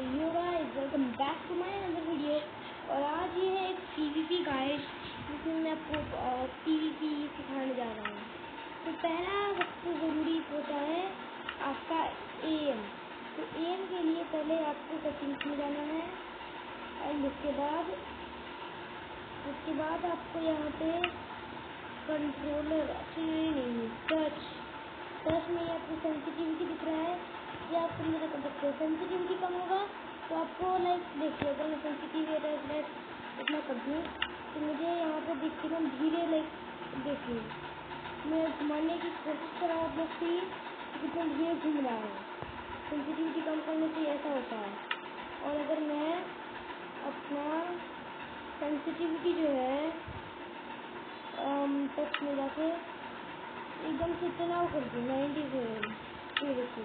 Yo guys, welcome back to my another video. और आज ये है एक पीवीपी गाइड जिसमें मैं आपको पीवीपी सिखाने जा रहा हूँ। तो पहला सबसे ज़रूरी होता है आपका एम। तो एम के लिए पहले आपको सेटिंग्स में जाना है एंड उसके बाद आपको यहाँ पे कंट्रोलर नहीं टच में आपको सेंसिटिविटी दिख रहा है या आपको मेरा कर सकते हो। सेंसिटिविटी कम होगा तो आपको लाइक देखिए, अगर मैं सेंसिटिविटी इतना कर दूँ तो मुझे यहाँ पर देखते हैं धीरे लाइक देखिए मैं घुमाने की कोशिश कर रहा हूँ अपना स्क्रीन, कितना धीरे घूम रहा है। सेंसिटिविटी कम करने से ऐसा होता है। और अगर मैं अपना सेंसिटिविटी जो है टच में जाके एकदम से इतना कर दूँ 97, ये देखिए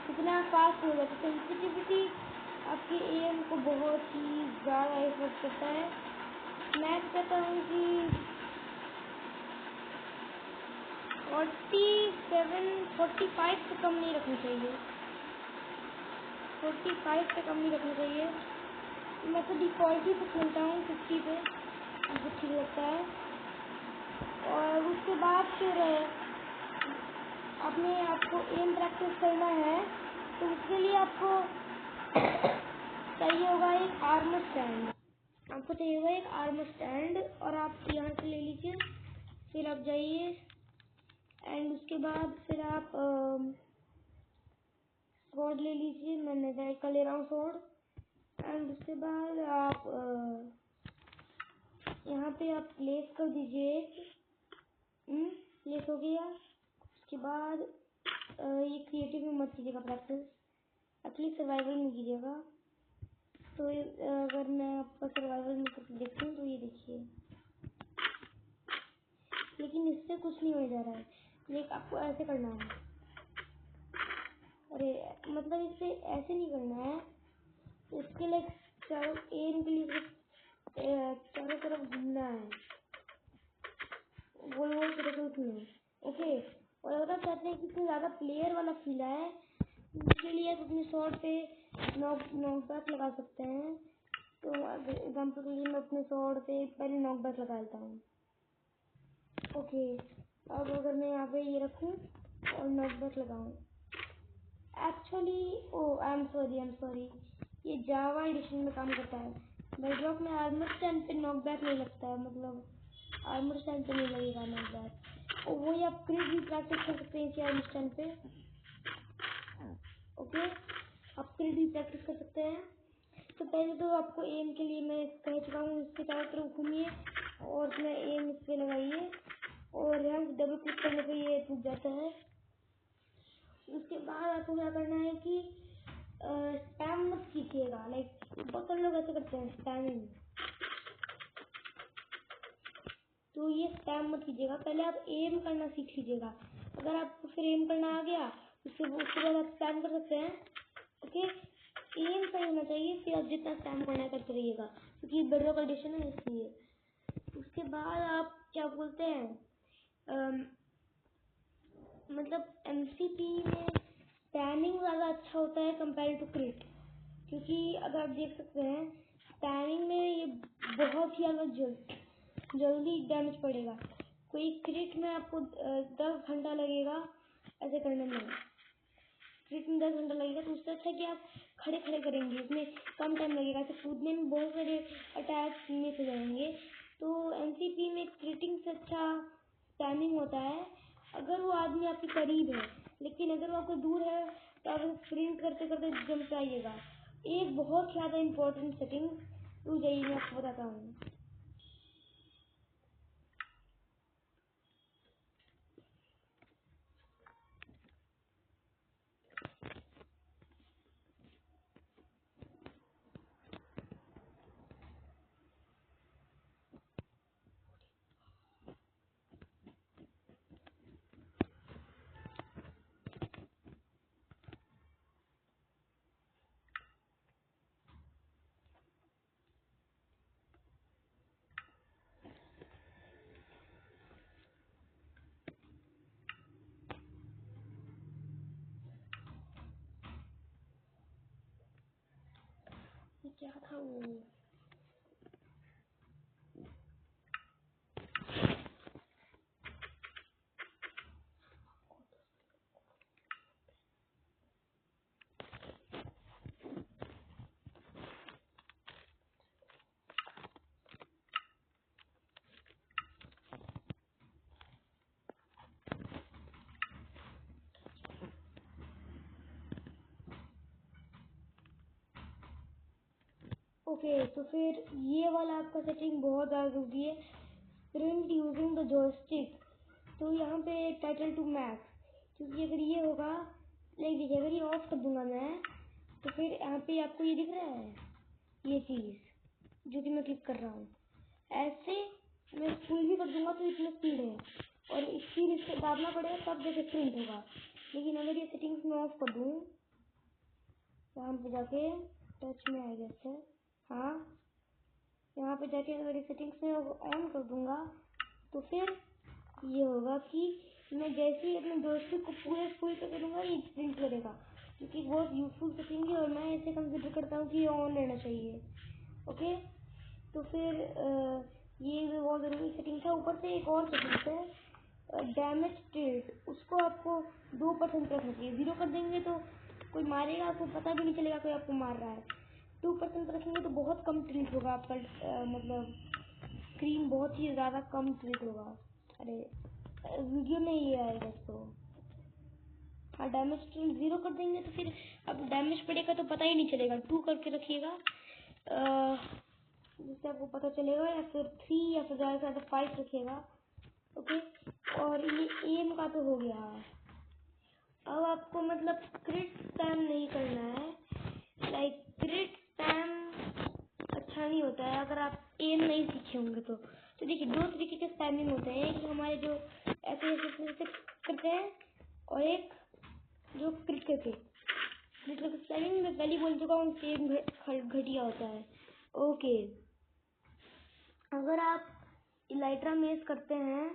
कितना फास्ट हो जाता है। सेंसिटिविटी आपके एम को बहुत ही ज़्यादा इफेक्ट करता है। मैं कहता हूँ कि 45 से कम नहीं रखनी चाहिए, 45 से कम नहीं रखना चाहिए। मैं तो डिफ़ॉल्ट ही पे खेलता हूँ 50 पे, मुझे ठीक लगता है। और उसके बाद फिर अपने आपको एम प्रैक्टिस करना है तो उसके लिए आपको चाहिए होगा एक आर्मर स्टैंड। आपको चाहिए होगा एक आर्मर स्टैंड और आप यहाँ से ले लीजिए। फिर आप जाइए एंड उसके बाद फिर आप स्वॉर्ड ले लीजिए। मैंने रेड का ले रहा हूँ स्वॉर्ड। एंड उसके बाद आप यहाँ पे आप प्लेस कर दीजिए। प्लेस हो गया। उसके बाद ये क्रिएटिव में मत कीजिएगा प्रैक्टिस, एटलीस्ट सर्वाइवल में कीजिएगा। तो अगर मैं आपका सर्वाइवल में करके देखती हूँ तो ये देखिए, लेकिन इससे कुछ नहीं होने जा रहा है। लेकिन आपको ऐसे करना है, अरे मतलब इससे ऐसे नहीं करना है। इसके लिए चारों एम के लिए चारों तरफ घूमना है, गोल गोल सर्कल्स में। ओके। और अगर आप चाहते हैं कि इसमें ज़्यादा प्लेयर वाला फील आए, इसके लिए आप अपने शॉट पे नॉकबैक लगा सकते हैं। तो एग्जाम्पल के लिए मैं अपने शॉट पे पहले नॉकबैक लगा लेता हूँ। ओके। अब अगर मैं यहाँ पे ये रखूँ और नॉकबैक लगाऊँ, एक्चुअली आई एम सॉरी, ये जावा एडिशन में काम करता है। बेडरॉक में आर्मर स्टैंड पे नॉकबैक नहीं लगता है, मतलब आर्मर स्टैंड पे नहीं लगेगा नॉकबैक। और वही आप क्रिट भी प्रैक्टिस कर सकते हैं इसी आर्मर स्टैंड पे। ओके, आप क्रिट भी प्रैक्टिस कर सकते हैं। तो पहले तो आपको एम के लिए मैं कह चुका हूँ, इसके चारों तरफ घूमिए और अपना एम इस पे लगाइए और यहाँ से डबल क्लिक करने पे ये टूट जाता है। उसके बाद आपको क्या करना है कि स्पैम मत कीजिएगा। लाइक बहुत सारे लोग ऐसे करते हैं स्पैमिंग, तो ये स्पैम मत कीजिएगा। पहले आप एम करना सीख लीजिएगा। अगर आपको फिर एम करना आ गया उसके बाद आप स्पैम कर सकते हैं। ओके, एम सही होना चाहिए, फिर आप जितना स्पैम करना है करते रहिएगा, क्योंकि बेडरॉक एडिशन है इसलिए। उसके बाद आप क्या बोलते हैं, मतलब एमसीपी में स्पैमिंग ज़्यादा अच्छा होता है कंपेयर टू क्रिट, क्योंकि अगर आप देख सकते हैं स्पैमिंग में ये बहुत ही ज़्यादा जल्दी डैमेज पड़ेगा। कोई क्रिट में आपको 10 घंटा लगेगा ऐसे करने में, क्रिट में 10 घंटा लगेगा। तो उससे अच्छा कि आप खड़े खड़े करेंगे, उसमें कम टाइम लगेगा। तो कूदने में बहुत सारे अटैक मिस हो जाएंगे। तो एमसीपी में क्रिटिंग से अच्छा स्पैमिंग होता है अगर वो आदमी आपके करीब है। लेकिन अगर वो आपको दूर है तो आप स्प्रिंट करते करते जंप आइएगा। एक बहुत ज़्यादा इम्पोर्टेंट सेटिंग रुक जाइए, मैं आपको बताता हूँ। था वो। ओके, तो फिर ये वाला आपका सेटिंग बहुत ज़्यादा जरूरी है, प्रिंट यूजिंग द जॉयस्टिक। तो यहाँ पे टाइटल टू मैक्स, क्योंकि अगर ये होगा, लाइक देखिए अगर ये ऑफ कर दूंगा मैं, तो फिर यहाँ पे आपको ये दिख रहा है ये चीज़ जो कि मैं क्लिक कर रहा हूँ, ऐसे मैं फुल भी कर दूंगा तो इतना स्पीड है, और स्पीड इससे दाबना पड़ेगा तब जैसे प्रिंट होगा। लेकिन अगर ये सेटिंग्स में ऑफ कर दूँ, यहाँ पे जाके टच में आएगा सर, हाँ यहाँ पे जाके अगर सेटिंग्स में ऑन कर दूंगा तो फिर ये होगा कि मैं जैसे ही अपने जॉयस्टिक को पूरे फुल पे करूँगा ये प्रिंट करेगा, क्योंकि बहुत यूजफुल सेटिंग है और मैं इसे कंसिडर करता हूँ कि ये ऑन रहना चाहिए। ओके, तो फिर ये भी बहुत ज़रूरी सेटिंग था। ऊपर से एक और सेटिंग है डैमेज टिल्ट, उसको आपको 2% रखना चाहिए। 0 कर देंगे तो कोई मारेगा आपको पता भी नहीं चलेगा कोई आपको मार रहा है। 2% रखेंगे तो बहुत कम टिल्ट होगा आपका, मतलब स्क्रीन बहुत ही ज़्यादा कम टिल्ट होगा। अरे वीडियो में ये आएगा तो हाँ, डैमेज टिल्ट 0 कर देंगे तो फिर अब डैमेज पड़ेगा तो पता ही नहीं चलेगा। 2 करके रखिएगा जिससे आपको पता चलेगा, या फिर 3 या फिर ज़्यादा से ज़्यादा 5 रखिएगा। ओके, और ये एम का तो हो गया। अब आपको मतलब क्रिट स्पैम नहीं करना है, लाइक क्रिट स्पैम अच्छा नहीं होता है अगर आप एम नहीं सीखे होंगे तो। देखिए 2 तरीके के स्पैमिंग होते हैं, एक हमारे जो ऐसे ऐसे करते हैं और एक जो क्रिट करके स्पैमिंग में पहले बोल चुका हूँ, सेम घटिया होता है। ओके, अगर आप इलाइट्रा मेज करते हैं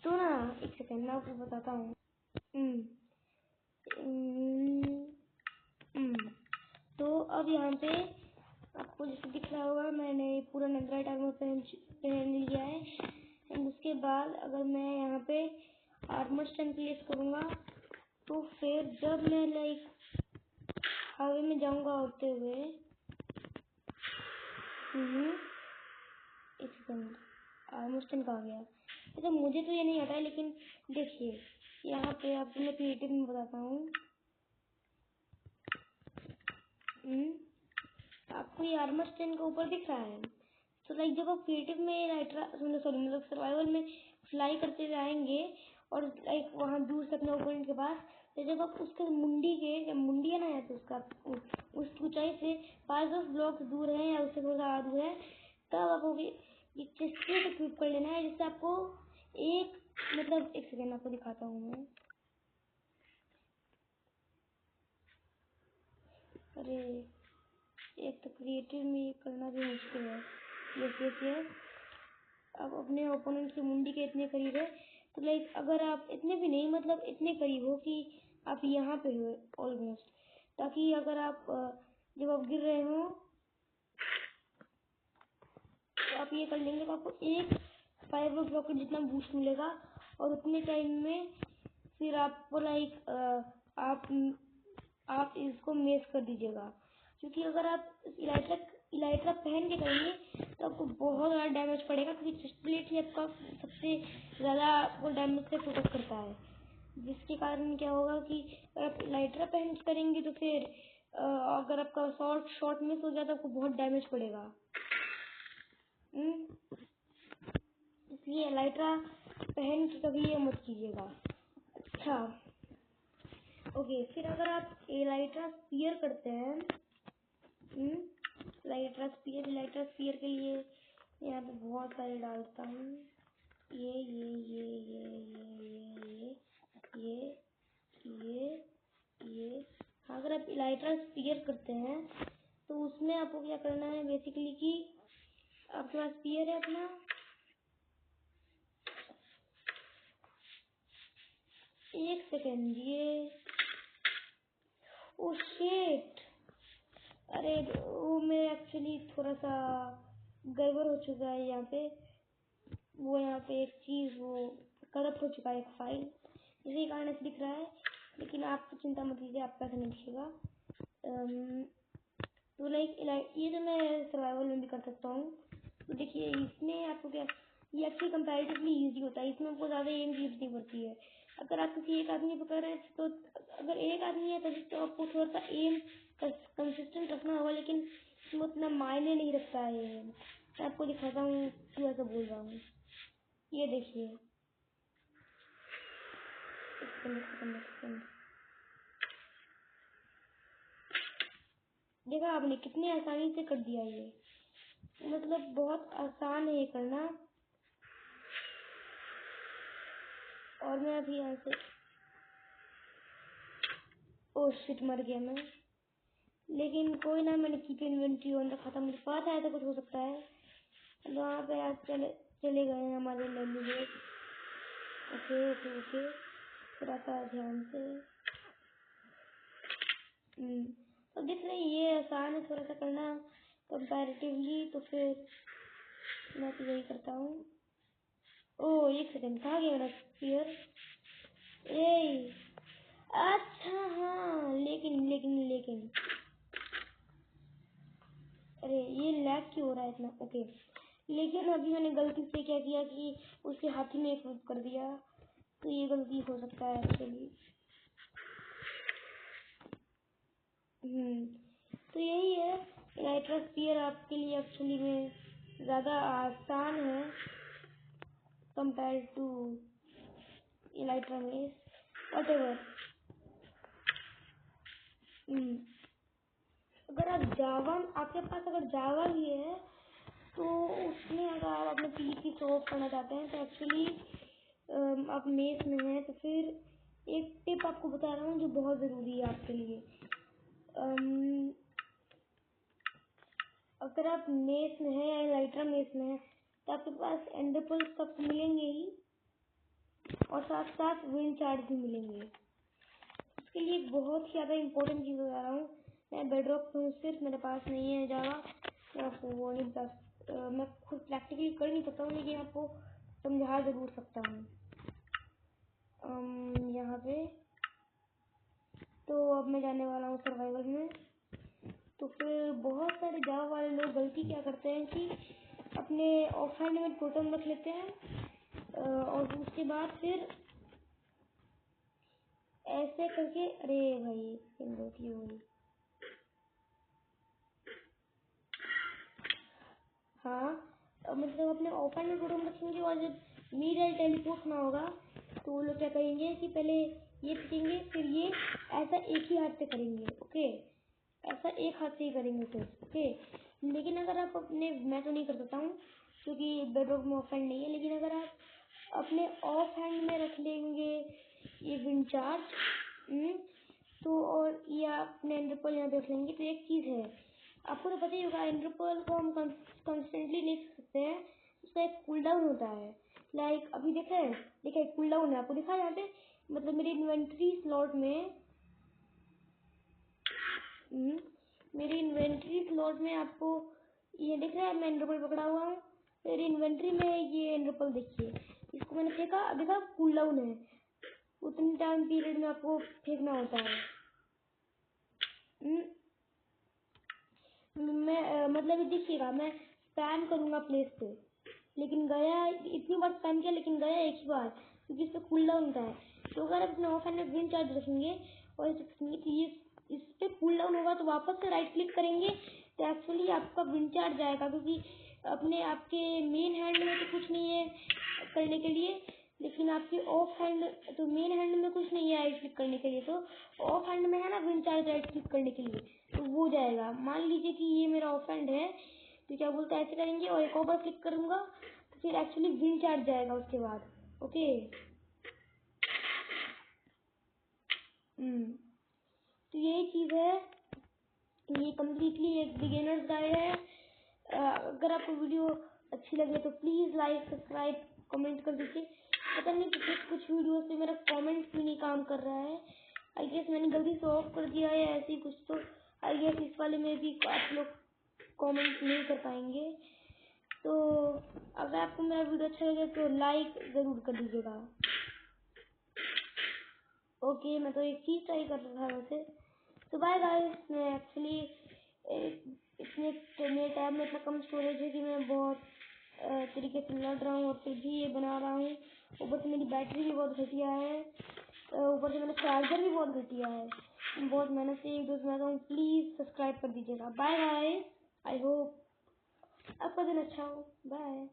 तो ना, एक सेकेंड मैं आपको बताता हूँ। तो अब यहाँ पे आपको जैसे दिख रहा होगा मैंने पूरा नेथरराइट आर्मर पहन लिया है। एंड उसके बाद अगर मैं यहाँ पे आर्मर स्टैंड प्लेस करूँगा तो फिर जब मैं लाइक हवा में जाऊँगा उड़ते हुए, एक सेकंड आर्मर स्टैंड कहाँ गया? तो मुझे तो ये नहीं आता है, लेकिन देखिए यहाँ पे आपको मैं क्रिएटिव में बताता हूँ। आपको ये आर्मर स्टैंड का ऊपर दिख रहा है, तो लाइक जब आप क्रिएटिव में लाइट्रा सॉरी मतलब सर्वाइवल में फ्लाई करते हुए आएंगे और लाइक वहाँ दूर से अपने ओपोनेंट के पास, तो जब आप उसके मुंडी है ना, या तो उसका उस ऊंचाई से 5-10 ब्लॉक दूर है या उससे थोड़ा ज़्यादा दूर है, तब आपको ये चेस्ट प्लेट इक्विप कर लेना है, जिससे आपको एक मतलब एक सेकेंड आपको दिखाता हूँ मैं। अरे एक तो क्रिएटिव में करना भी मुश्किल है। यस अब अपने ओपोनेंट की मुंडी के इतने करीब है, तो लाइक अगर आप इतने भी नहीं मतलब इतने करीब हो कि आप यहाँ पे हो ऑलमोस्ट, ताकि अगर आप जब आप गिर रहे हो तो आप ये कर लेंगे तो आपको एक फायर रॉकेट जितना बूस्ट मिलेगा, और उतने टाइम में फिर आपको लाइक आप इसको मेस कर दीजिएगा। क्योंकि अगर आप इलाइट्रा पहन के करेंगे तो आपको बहुत ज़्यादा डैमेज पड़ेगा, क्योंकि चेस्ट प्लेट ही आपका सबसे ज़्यादा आपको डैमेज से प्रोटेक्ट करता है। जिसके कारण क्या होगा कि अगर आप इलाइट्रा पहन के करेंगे तो फिर अगर आपका शॉट मिस हो जाए तो आपको बहुत डैमेज पड़ेगा। इसलिए इलाइट्रा पहन के कभी ये मत कीजिएगा। अच्छा ओके, फिर अगर आप इलाइट्रा स्पीयर करते हैं, इलाइट्रा स्पीयर के लिए यहाँ पे बहुत सारे डालता हूँ, ये ये ये ये ये ये ये ये ये। अगर आप इलाइट्रा स्पीयर करते हैं तो उसमें आपको क्या करना है बेसिकली कि आपके पास स्पीयर है अपना, एक सेकेंड, ये ओ शिट, अरे वो मैं एक्चुअली थोड़ा सा गड़बड़ हो चुका है यहाँ पे। वो यहाँ पे एक चीज़ वो करप्ट हो चुका है, एक फाइल, इसी कारण से दिख रहा है। लेकिन आप चिंता मत कीजिए, आपका ऐसा नहीं दिखेगा। तो लाइक ये तो मैं सर्वाइवल में भी कर सकता हूँ। तो देखिए इसमें आपको क्या, ये एक्चुअली कंपैरेटिवली इजी होता है, इसमें आपको ज़्यादा एम की जरूरत नहीं पड़ती है। अगर आप किसी एक आदमी को कर रहे हैं तो अगर एक आदमी है तो आपको थोड़ा सा एम कंसिस्टेंट रखना होगा, लेकिन इसमें उतना मायने नहीं रखता है। मैं आपको दिखाता हूँ क्यों ऐसा बोल रहा हूँ। ये देखिए, देखा आपने कितनी आसानी से कर दिया ये, मतलब बहुत आसान है ये करना। और मैं अभी यहाँ से, ओ शिट, मर गया मैं। लेकिन कोई ना, मैंने कीप इन्वेंट्री ऑन रखा था, मुझे पता था ऐसा कुछ हो सकता है। वहाँ पे आज चले गए हैं हमारे लल्लू लोग। ओके ओके ओके, थोड़ा सा ध्यान से। तो दिख रही ये आसान है थोड़ा सा करना कंपैरेटिवली, तो फिर मैं तो यही करता हूँ। ओ एक सेकंड, कहाँ गया मेरा स्पीयर? ए अच्छा हाँ, लेकिन अरे ये लैग क्यों हो रहा है इतना? ओके, लेकिन अभी मैंने गलती से क्या किया कि उसके हाथी में एक कर दिया, तो ये गलती हो सकता है एक्चुअली। तो यही है, इलाइट्रा स्पीयर आपके लिए एक्चुअली में ज़्यादा आसान है कंपेयर टू इलाइट्रा में, व्हाटएवर। अगर आप जावा, आपके पास अगर जावा भी है तो उसमें अगर आप अपने पीसी सॉल्व करना चाहते हैं तो एक्चुअली आप मेस में हैं तो फिर एक टिप आपको बता रहा हूँ जो बहुत ज़रूरी है आपके लिए। अगर आप मेस में हैं या इलाइट्रा मेस में हैं तो आपके पास एंडरपल्स तक मिलेंगे ही, और साथ साथ विंड चार्ज भी मिलेंगे। इसके लिए बहुत ही ज़्यादा इम्पोर्टेंट चीज़ बता रहा हूँ। मैं बेडरॉक पे हूँ, सिर्फ मेरे पास नहीं है जावा, मैं आपको वो नहीं बता, मैं खुद प्रैक्टिकली कर नहीं सकता हूँ, लेकिन आपको समझा ज़रूर सकता हूँ। यहाँ पे तो अब मैं जाने वाला हूँ सर्वाइवल में। तो फिर बहुत सारे जावा वाले लोग गलती क्या करते हैं कि अपने ऑफ हैंड में टोटम रख लेते हैं और उसके बाद फिर ऐसे करके, अरे भाई गलती हो गई। हाँ, मतलब अपने ऑफ हैंड में टोटम रखेंगे और जब मीड टेलीपोर्ट ना होगा तो वो लोग क्या करेंगे कि पहले ये फेंकेंगे, फिर ये ऐसा एक ही हाथ से करेंगे। ओके, ऐसा एक हाथ से ही करेंगे फिर। ओके, लेकिन अगर आप अपने, मैं तो नहीं कर सकता हूँ क्योंकि बेडरॉक में ऑफ हैंड नहीं है, लेकिन अगर आप अपने ऑफ हैंड में रख लेंगे ये विंड चार्ज, तो और ये अपने एंडरपल यहाँ पे रख लेंगे, तो एक चीज़ है, आपको तो पता ही होगा एंडरपल को हम कंस्टेंटली ले सकते हैं, उसका एक कूल डाउन होता है। लाइक अभी देखा कूल डाउन है, आपको दिखा यहाँ पे, मतलब मेरी इन्वेंट्री स्लॉट में, मेरी इन्वेंट्री स्लॉट में आपको ये दिख रहा है, मैं एंडरपल पकड़ा हुआ हूँ, मेरी इन्वेंट्री में ये एंडरपल देखिए, इसको मैंने फेंका, देखा कूल डाउन है, उतने टाइम पीरियड में आपको फेंकना होता है। मैं मतलब देखिएगा, मैं स्पैम करूँगा प्लेस पे, लेकिन गया इतनी बार स्पैम किया, लेकिन गया एक ही बार, क्योंकि इस पर कूल डाउन होता है। तो अगर आप अपने ऑफ हैंड में विंड चार्ज रखेंगे और इस पे कूल डाउन होगा तो वापस से राइट क्लिक करेंगे तो एक्चुअली आपका विंड चार्ज जाएगा, क्योंकि अपने आपके मेन हैंड में तो कुछ नहीं है करने के लिए, लेकिन आपके ऑफ हैंड, तो मेन हैंड में कुछ नहीं है राइट क्लिक करने के लिए, तो ऑफ हैंड में है ना विंड चार्ज राइट क्लिक करने के लिए, तो वो जाएगा। मान लीजिए कि ये मेरा ऑफ हैंड है, तो क्या बोलते हैं ऐसे करेंगे और एक और बार क्लिक करूंगा तो फिर एक्चुअली विंड चार्ज जाएगा उसके बाद। ओके, तो यही चीज़ है, ये कम्प्लीटली एक बिगिनर्स गाइड है। अगर आपको वीडियो अच्छी लगे तो प्लीज़ लाइक, सब्सक्राइब, कमेंट कर दीजिए। पता नहीं कुछ वीडियोस पे मेरा कमेंट भी नहीं काम कर रहा है, आई गेस मैंने गलती से ऑफ कर दिया है ऐसे ही कुछ, तो आई गेस इस वाले में भी आप लोग कमेंट नहीं कर पाएंगे। तो अगर आपको मेरा वीडियो अच्छा लगे तो लाइक ज़रूर कर दीजिएगा। ओके, मैं तो एक चीज़ ट्राई कर रहा था वैसे। तो बाय गाइस, मैं एक्चुअली मेरे टैब में इतना कम स्टोरेज है कि मैं बहुत तरीके से लड़ रहा हूँ और फिर भी ये बना रहा हूँ। ऊपर से मेरी बैटरी भी बहुत घटिया है, ऊपर से मेरा चार्जर भी बहुत घटिया है। बहुत मेहनत से एक दोस्त बनाता हूँ। प्लीज़ सब्सक्राइब कर दीजिएगा। बाय गाइस, आई होप आपका दिन अच्छा हो। बाय।